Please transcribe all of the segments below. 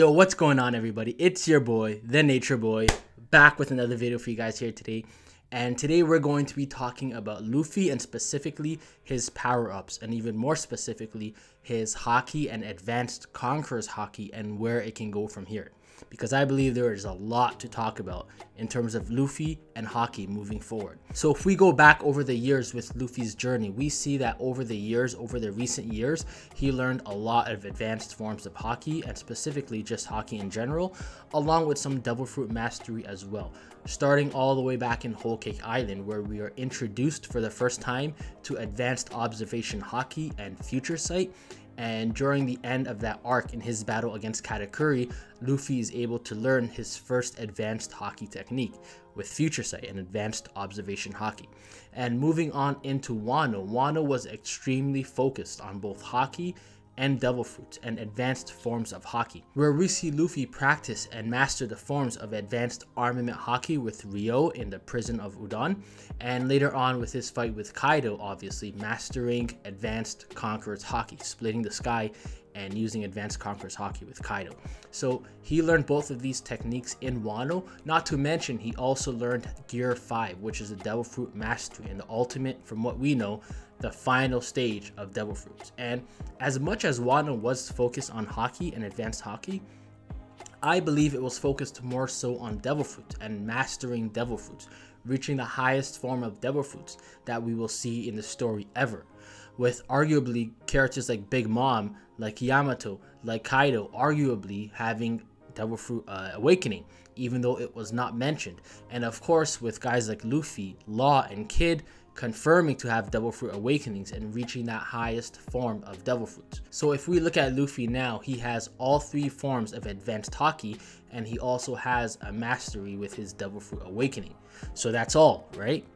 Yo, what's going on, everybody? It's your boy, the Nature Boy, back with another video for you guys here today. And today we're going to be talking about Luffy and specifically his power-ups, and even more specifically his Haki and Advanced Conquerors Haki and where it can go from here. Because I believe there is a lot to talk about in terms of Luffy and Haki moving forward. So if we go back over the years with Luffy's journey, we see that over the recent years, he learned a lot of advanced forms of Haki, and specifically just Haki in general, along with some Devil Fruit mastery as well. Starting all the way back in Whole Cake Island, where we are introduced for the first time to Advanced Observation Haki and Future Sight. And during the end of that arc in his battle against Katakuri, Luffy is able to learn his first advanced Haki technique with Future Sight and Advanced Observation Haki. And moving on into Wano, Wano was extremely focused on both Haki and Devil Fruits and advanced forms of Haki, where we see Luffy practice and master the forms of Advanced Armament Haki with Ryo in the prison of Udon, and later on with his fight with Kaido, obviously mastering Advanced Conquerors Haki, splitting the sky and using Advanced Conquerors Haki with Kaido. So he learned both of these techniques in Wano, not to mention he also learned Gear 5, which is the Devil Fruit Mastery and the ultimate, from what we know, the final stage of Devil Fruits. And as much as Wano was focused on Haki and Advanced Haki, I believe it was focused more so on Devil Fruits and mastering Devil Fruits, reaching the highest form of Devil Fruits that we will see in the story ever, with arguably characters like Big Mom, like Yamato, like Kaido, arguably having Devil Fruit Awakening, even though it was not mentioned. And of course, with guys like Luffy, Law, and Kid confirming to have Devil Fruit Awakenings and reaching that highest form of Devil Fruits. So if we look at Luffy now, he has all three forms of Advanced Haki, and he also has a mastery with his Devil Fruit Awakening. So that's all, right?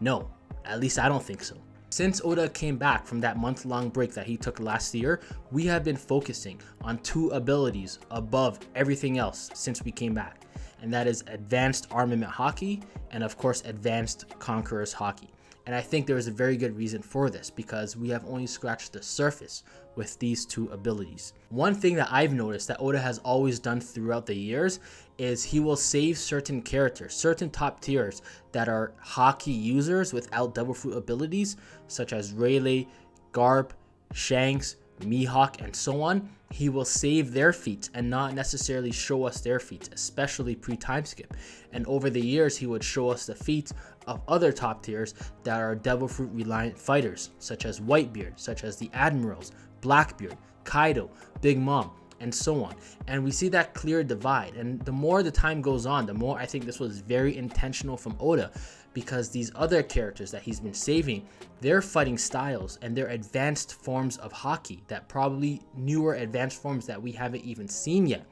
No, at least I don't think so. Since Oda came back from that month-long break that he took last year, we have been focusing on two abilities above everything else since we came back, and that is Advanced Armament Haki and of course Advanced Conquerors Haki. And I think there is a very good reason for this, because we have only scratched the surface with these two abilities. One thing that I've noticed that Oda has always done throughout the years is he will save certain characters, certain top tiers that are Haki users without Devil Fruit abilities, such as Rayleigh, Garp, Shanks, Mihawk, and so on. He will save their feats and not necessarily show us their feats, especially pre-time skip. And over the years, he would show us the feats of other top tiers that are Devil Fruit reliant fighters, such as Whitebeard, such as the Admirals, Blackbeard, Kaido, Big Mom, and so on. And we see that clear divide. And the more the time goes on, the more I think this was very intentional from Oda, because these other characters that he's been saving, their fighting styles and their advanced forms of Haki, that probably newer advanced forms that we haven't even seen yet,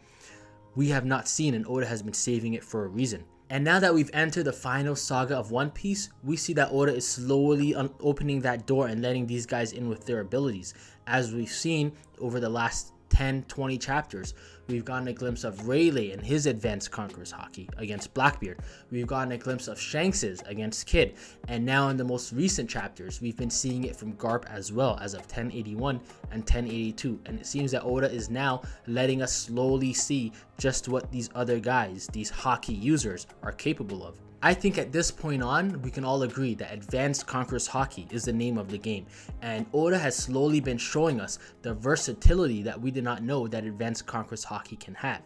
we have not seen, and Oda has been saving it for a reason. And now that we've entered the final saga of One Piece, we see that Oda is slowly opening that door and letting these guys in with their abilities. As we've seen over the last 10-20 chapters, we've gotten a glimpse of Rayleigh and his Advanced Conquerors Haki against Blackbeard. We've gotten a glimpse of Shanks's against Kid. And now in the most recent chapters, we've been seeing it from Garp as well, as of 1081 and 1082. And it seems that Oda is now letting us slowly see just what these other guys, these Haki users, are capable of. I think at this point on, we can all agree that Advanced Conquerors Haki is the name of the game, and Oda has slowly been showing us the versatility that we did not know that Advanced Conquerors Haki can have.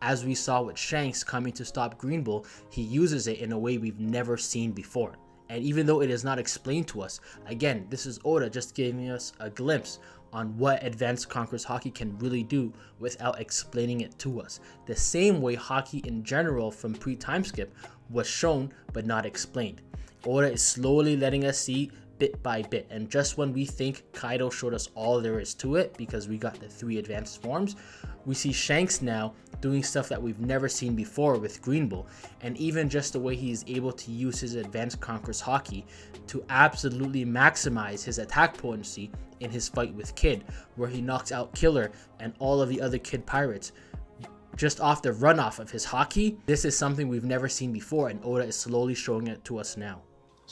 As we saw with Shanks coming to stop Green Bull, he uses it in a way we've never seen before. And even though it is not explained to us, again, this is Oda just giving us a glimpse on what Advanced Conquerors Haki can really do without explaining it to us. The same way Haki in general from pre-time skip was shown but not explained. Oda is slowly letting us see bit by bit, and just when we think Kaido showed us all there is to it because we got the three advanced forms, we see Shanks now doing stuff that we've never seen before with Green Bull, and even just the way he is able to use his Advanced Conquerors Haki to absolutely maximize his attack potency in his fight with Kid, where he knocks out Killer and all of the other Kid pirates just off the runoff of his Haki. This is something we've never seen before, and Oda is slowly showing it to us now.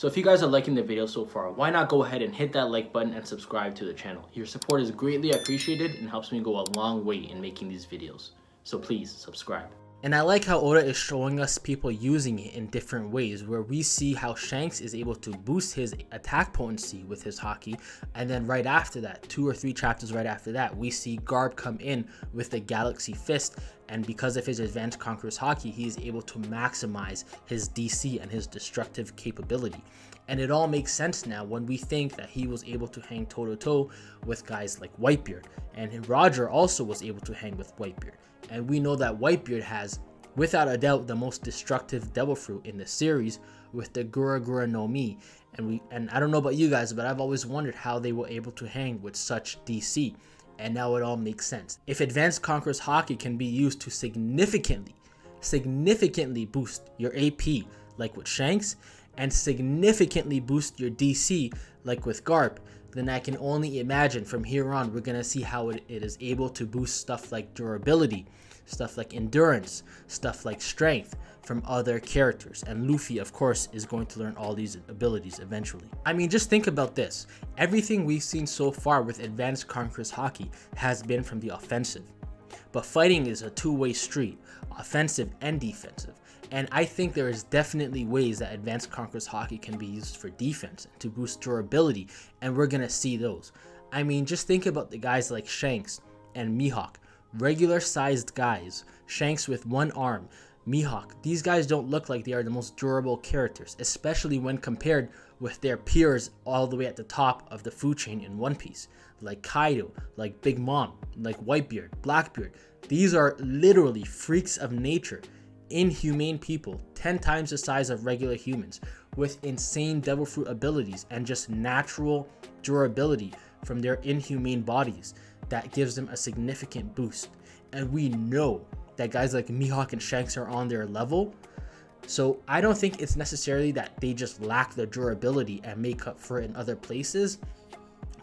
So if you guys are liking the video so far, why not go ahead and hit that like button and subscribe to the channel. Your support is greatly appreciated and helps me go a long way in making these videos. So please subscribe. And I like how Oda is showing us people using it in different ways, where we see how Shanks is able to boost his attack potency with his Haki, and then right after that, 2 or 3 chapters right after that, we see Garp come in with the Galaxy Fist, and because of his Advanced Conquerors Haki, he is able to maximize his DC and his destructive capability. And it all makes sense now when we think that he was able to hang toe-to-toe with guys like Whitebeard, and Roger also was able to hang with Whitebeard. And we know that Whitebeard has, without a doubt, the most destructive devil fruit in the series with the Gura Gura no Mi. And I don't know about you guys, but I've always wondered how they were able to hang with such DC. And now it all makes sense. If Advanced Conquerors Haki can be used to significantly boost your AP, like with Shanks, and significantly boost your DC, like with Garp, then I can only imagine from here on we're going to see how it is able to boost stuff like durability, stuff like endurance, stuff like strength from other characters. And Luffy, of course, is going to learn all these abilities eventually. I mean, just think about this. Everything we've seen so far with Advanced Conquerors Haki has been from the offensive. But fighting is a two-way street, offensive and defensive. And I think there is definitely ways that Advanced Conquerors Haki can be used for defense to boost durability, and we're gonna see those. I mean, just think about the guys like Shanks and Mihawk, regular sized guys. Shanks with one arm, Mihawk. These guys don't look like they are the most durable characters, especially when compared with their peers all the way at the top of the food chain in One Piece, like Kaido, like Big Mom, like Whitebeard, Blackbeard. These are literally freaks of nature. Inhumane people, 10 times the size of regular humans, with insane devil fruit abilities and just natural durability from their inhumane bodies that gives them a significant boost. And we know that guys like Mihawk and Shanks are on their level, so I don't think it's necessarily that they just lack the durability and make up for it in other places.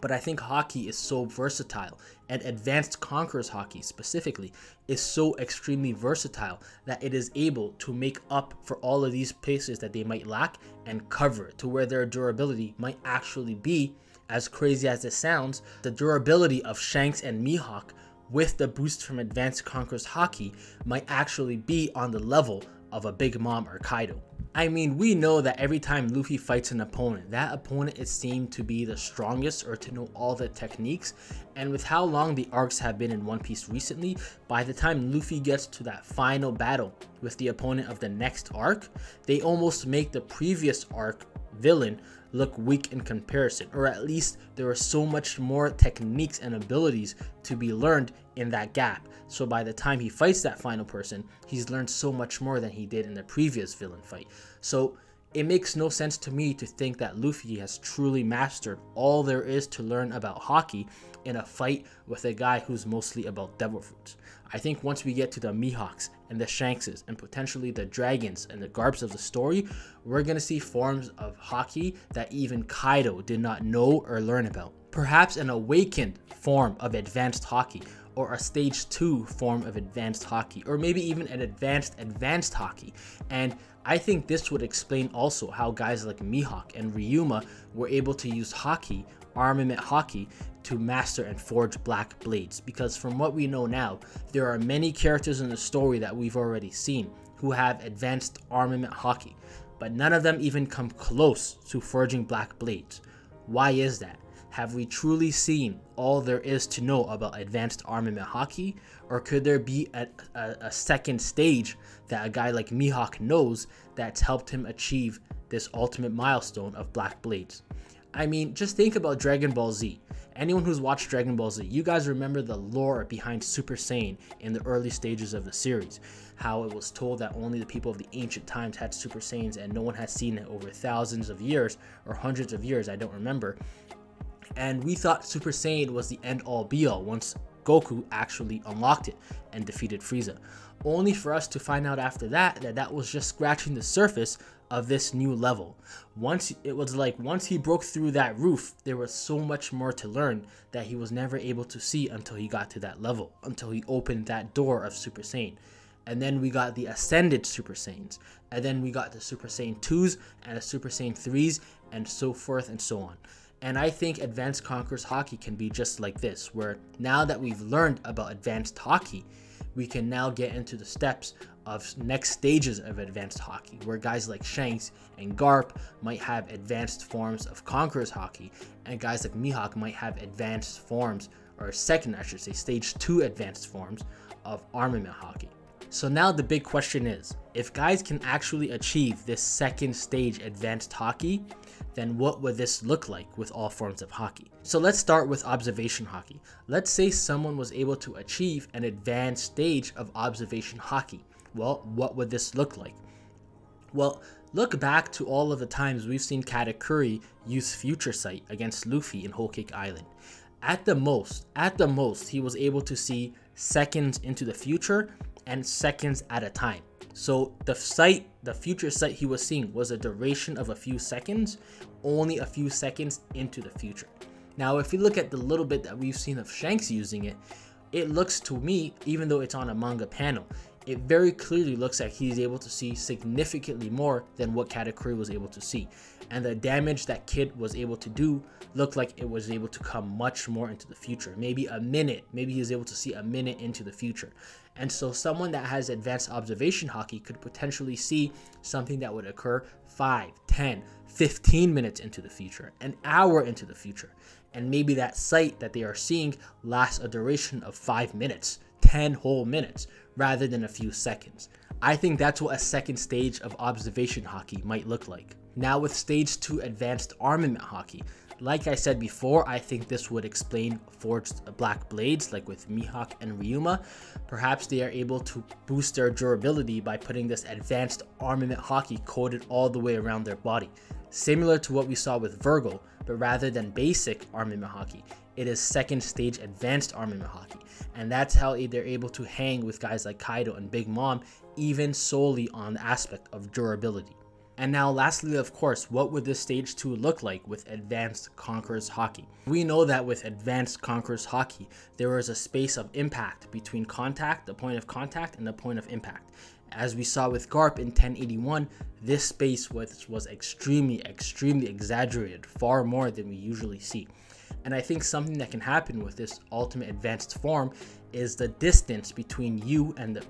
But I think Haki is so versatile, and Advanced Conquerors Haki specifically is so extremely versatile that it is able to make up for all of these places that they might lack and cover it to where their durability might actually be, as crazy as it sounds, the durability of Shanks and Mihawk with the boost from Advanced Conquerors Haki might actually be on the level of a Big Mom or Kaido. I mean, we know that every time Luffy fights an opponent, that opponent is seen to be the strongest or to know all the techniques. And with how long the arcs have been in One Piece recently, by the time Luffy gets to that final battle with the opponent of the next arc, they almost make the previous arc villain look weak in comparison, or at least there are so much more techniques and abilities to be learned in that gap. So by the time he fights that final person, he's learned so much more than he did in the previous villain fight. So it makes no sense to me to think that Luffy has truly mastered all there is to learn about Haki in a fight with a guy who's mostly about devil fruits. I think once we get to the Mihawks and the Shankses and potentially the Dragons and the Garps of the story, we're going to see forms of Haki that even Kaido did not know or learn about. Perhaps an awakened form of Advanced Haki, or a stage 2 form of Advanced Haki, or maybe even an advanced Haki. And I think this would explain also how guys like Mihawk and Ryuma were able to use Haki, armament Haki, to master and forge black blades, because from what we know now, there are many characters in the story that we've already seen who have advanced armament Haki, but none of them even come close to forging black blades. Why is that? Have we truly seen all there is to know about advanced armament Haki, or could there be a second stage that a guy like Mihawk knows that's helped him achieve this ultimate milestone of black blades? I mean, just think about Dragon Ball Z. Anyone who's watched Dragon Ball Z, you guys remember the lore behind Super Saiyan in the early stages of the series. How it was told that only the people of the ancient times had Super Saiyans and no one has seen it over thousands of years or hundreds of years, I don't remember. And we thought Super Saiyan was the end-all be-all once Goku actually unlocked it and defeated Frieza. Only for us to find out after that that was just scratching the surface of this new level. Once he broke through that roof, there was so much more to learn that he was never able to see until he got to that level, until he opened that door of Super Saiyan. And then we got the Ascended Super Saiyans, and then we got the Super Saiyan 2s and the Super Saiyan 3s, and so forth and so on. And I think Advanced Conquerors Haki can be just like this, where now that we've learned about Advanced Haki, we can now get into the steps of next stages of Advanced Haki, where guys like Shanks and Garp might have advanced forms of Conqueror's Haki, and guys like Mihawk might have advanced forms, or second, I should say, stage 2 advanced forms of Armament Haki. So now the big question is, if guys can actually achieve this second stage Advanced Haki, then what would this look like with all forms of Haki? So let's start with Observation Haki. Let's say someone was able to achieve an advanced stage of Observation Haki. Well, what would this look like? Well, look back to all of the times we've seen Katakuri use Future Sight against Luffy in Whole Cake Island. At the most, he was able to see seconds into the future and seconds at a time. So the future sight he was seeing was a duration of a few seconds, only a few seconds into the future. Now, if you look at the little bit that we've seen of Shanks using it, it looks to me, even though it's on a manga panel, it very clearly looks like he's able to see significantly more than what Katakuri was able to see. And the damage that Kid was able to do looked like it was able to come much more into the future. Maybe a minute, maybe he was able to see a minute into the future. And so someone that has advanced observation haki could potentially see something that would occur 5, 10, 15 minutes into the future, an hour into the future. And maybe that sight that they are seeing lasts a duration of 5 minutes, 10 whole minutes, rather than a few seconds. I think that's what a second stage of observation haki might look like. Now with stage 2 advanced armament haki, like I said before, I think this would explain forged black blades like with Mihawk and Ryuma. Perhaps they are able to boost their durability by putting this advanced armament haki coated all the way around their body. Similar to what we saw with Virgo, but rather than basic armament haki, it is second stage advanced armament haki. And that's how they're able to hang with guys like Kaido and Big Mom, even solely on the aspect of durability. And now lastly, of course, what would this stage 2 look like with Advanced Conquerors Haki? We know that with Advanced Conquerors Haki, there is a space of impact between contact, the point of contact, and the point of impact. As we saw with Garp in 1081, this space was extremely exaggerated, far more than we usually see. And I think something that can happen with this ultimate advanced form is the distance between you and the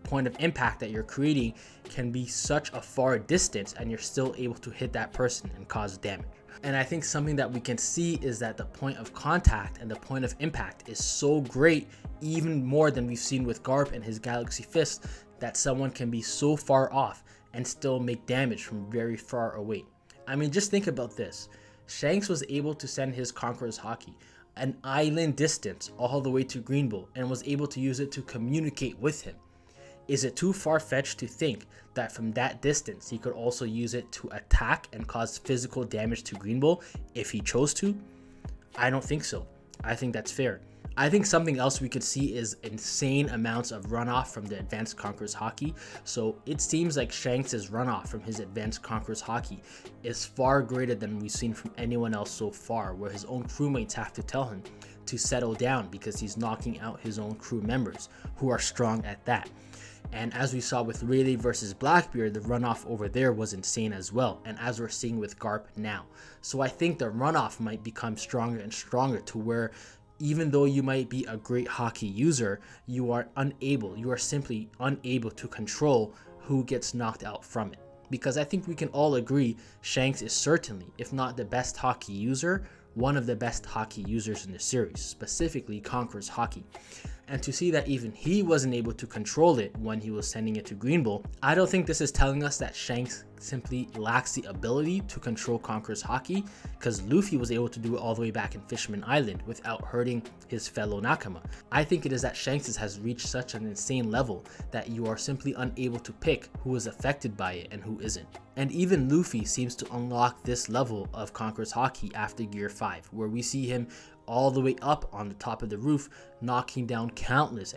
point of impact that you're creating can be such a far distance, and you're still able to hit that person and cause damage. And I think something that we can see is that the point of contact and the point of impact is so great, even more than we've seen with Garp and his Galaxy Fist, that someone can be so far off and still make damage from very far away. I mean, just think about this. Shanks was able to send his Conqueror's Haki an island distance all the way to Green Bull and was able to use it to communicate with him. Is it too far-fetched to think that from that distance he could also use it to attack and cause physical damage to Green Bull if he chose to? I don't think so. I think that's fair. I think something else we could see is insane amounts of runoff from the Advanced Conquerors Haki. So it seems like Shanks' runoff from his Advanced Conquerors Haki is far greater than we've seen from anyone else so far, where his own crewmates have to tell him to settle down because he's knocking out his own crew members who are strong at that. And as we saw with Rayleigh versus Blackbeard, the runoff over there was insane as well, and as we're seeing with Garp now. So I think the runoff might become stronger and stronger, to where even though you might be a great Haki user, you are simply unable to control who gets knocked out from it. Because I think we can all agree Shanks is certainly, if not the best Haki user, one of the best Haki users in the series, specifically Conqueror's Haki. And to see that even he wasn't able to control it when he was sending it to Green Bull, I don't think this is telling us that Shanks simply lacks the ability to control Conqueror's Haki, because Luffy was able to do it all the way back in Fisherman Island without hurting his fellow Nakama. I think it is that Shanks has reached such an insane level that you are simply unable to pick who is affected by it and who isn't. And even Luffy seems to unlock this level of Conqueror's Haki after Gear 5, where we see him all the way up on the top of the roof, knocking down countless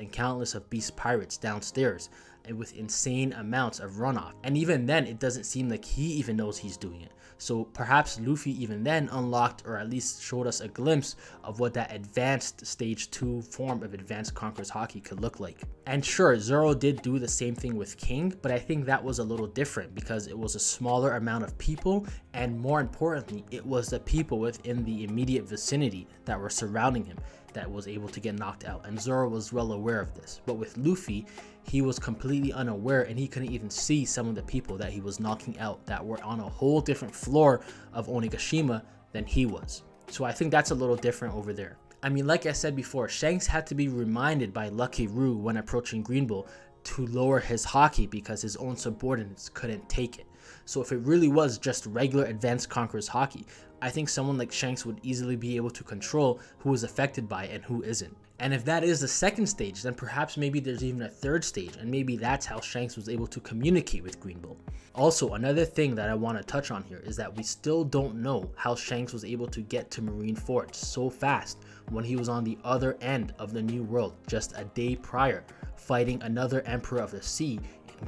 of beast pirates downstairs, and with insane amounts of runoff. And even then, it doesn't seem like he even knows he's doing it. So perhaps Luffy even then unlocked, or at least showed us a glimpse of what that advanced stage 2 form of Advanced Conquerors Haki could look like. And sure, Zoro did do the same thing with King, but I think that was a little different because it was a smaller amount of people, and more importantly, it was the people within the immediate vicinity that were surrounding him. that was able to get knocked out, and Zoro was well aware of this. But with Luffy, he was completely unaware, and he couldn't even see some of the people that he was knocking out that were on a whole different floor of Onigashima than he was. So I think that's a little different over there. I mean, like I said before, Shanks had to be reminded by Lucky Roo when approaching Green Bull to lower his haki because his own subordinates couldn't take it. So if it really was just regular Advanced Conquerors haki, I think someone like Shanks would easily be able to control who is affected by it and who isn't. And if that is the second stage, then perhaps maybe there's even a third stage, and maybe that's how Shanks was able to communicate with Green Bull. Also, another thing that I want to touch on here is that we still don't know how Shanks was able to get to Marineford so fast when he was on the other end of the New World just a day prior, fighting another Emperor of the Sea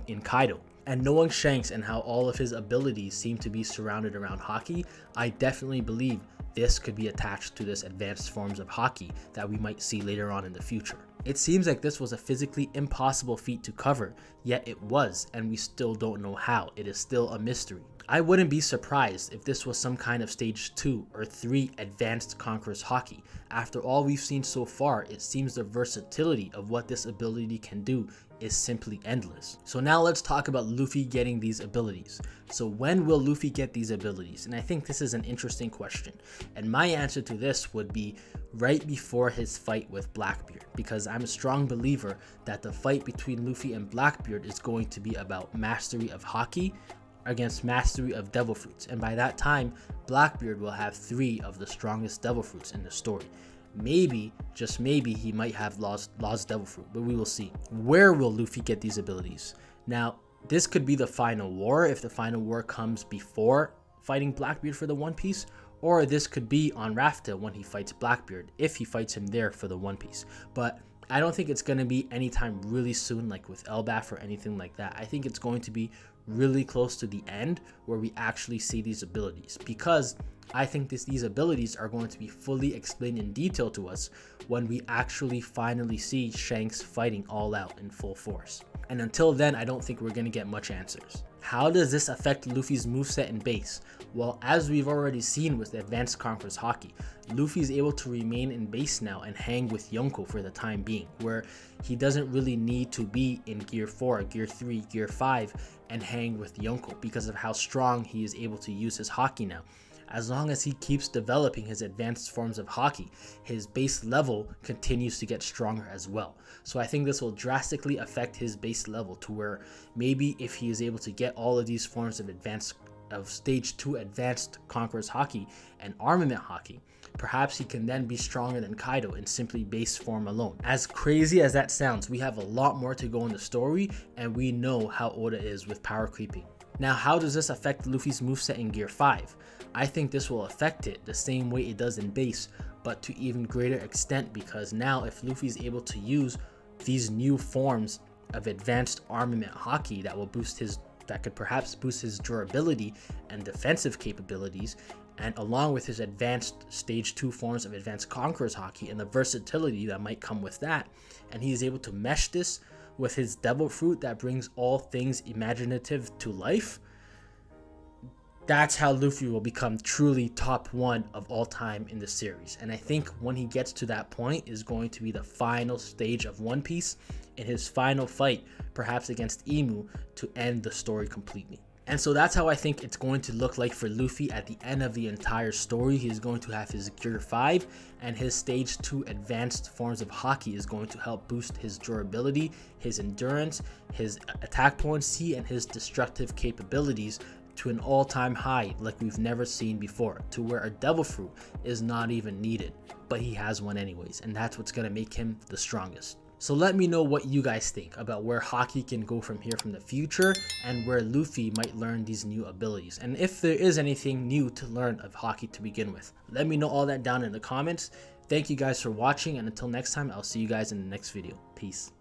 in Kaido. And knowing Shanks and how all of his abilities seem to be surrounded around haki, I definitely believe this could be attached to this advanced forms of haki that we might see later on in the future. It seems like this was a physically impossible feat to cover, yet it was, and we still don't know how. It is still a mystery. I wouldn't be surprised if this was some kind of stage 2 or 3 Advanced Conquerors haki. After all we've seen so far, it seems the versatility of what this ability can do is simply endless. So now let's talk about Luffy getting these abilities. So when will Luffy get these abilities? And I think this is an interesting question. And my answer to this would be right before his fight with Blackbeard, because I'm a strong believer that the fight between Luffy and Blackbeard is going to be about mastery of haki against mastery of devil fruits. And by that time, Blackbeard will have 3 of the strongest devil fruits in the story. Maybe, just maybe, he might have lost devil fruit, but we will see. Where will Luffy get these abilities? Now, this could be the final war if the final war comes before fighting Blackbeard for the One Piece, or this could be on Rafta when he fights Blackbeard, if he fights him there for the One Piece. But I don't think it's going to be anytime really soon, like with Elbaf or anything like that. I think it's going to be really close to the end where we actually see these abilities, because I think these abilities are going to be fully explained in detail to us when we actually finally see Shanks fighting all out in full force. And until then, I don't think we're going to get much answers. How does this affect Luffy's moveset and base? Well, as we've already seen with the Advanced Conquerors haki, Luffy is able to remain in base now and hang with Yonko for the time being, where he doesn't really need to be in Gear 4, Gear 3, Gear 5 and hang with Yonko because of how strong he is able to use his haki now. As long as he keeps developing his advanced forms of haki, his base level continues to get stronger as well. So I think this will drastically affect his base level to where maybe if he is able to get all of these forms of stage 2 Advanced Conquerors haki and armament haki, perhaps he can then be stronger than Kaido in simply base form alone. As crazy as that sounds, we have a lot more to go in the story, and we know how Oda is with power creeping. Now, how does this affect Luffy's moveset in Gear 5? I think this will affect it the same way it does in base, but to even greater extent, because now if Luffy is able to use these new forms of advanced armament haki that could perhaps boost his durability and defensive capabilities, and along with his advanced stage 2 forms of Advanced Conquerors haki and the versatility that might come with that, and he is able to mesh this with his devil fruit that brings all things imaginative to life, that's how Luffy will become truly top 1 of all time in the series. And I think when he gets to that point is going to be the final stage of One Piece, in his final fight, perhaps against Imu, to end the story completely. And so that's how I think it's going to look like for Luffy at the end of the entire story. He's going to have his Gear 5, and his stage 2 advanced forms of haki is going to help boost his durability, his endurance, his attack potency, and his destructive capabilities to an all-time high like we've never seen before, to where a devil fruit is not even needed, but he has one anyways, and that's what's going to make him the strongest. So let me know what you guys think about where haki can go from here from the future, and where Luffy might learn these new abilities, and if there is anything new to learn of haki to begin with. Let me know all that down in the comments. Thank you guys for watching, and until next time, I'll see you guys in the next video. Peace.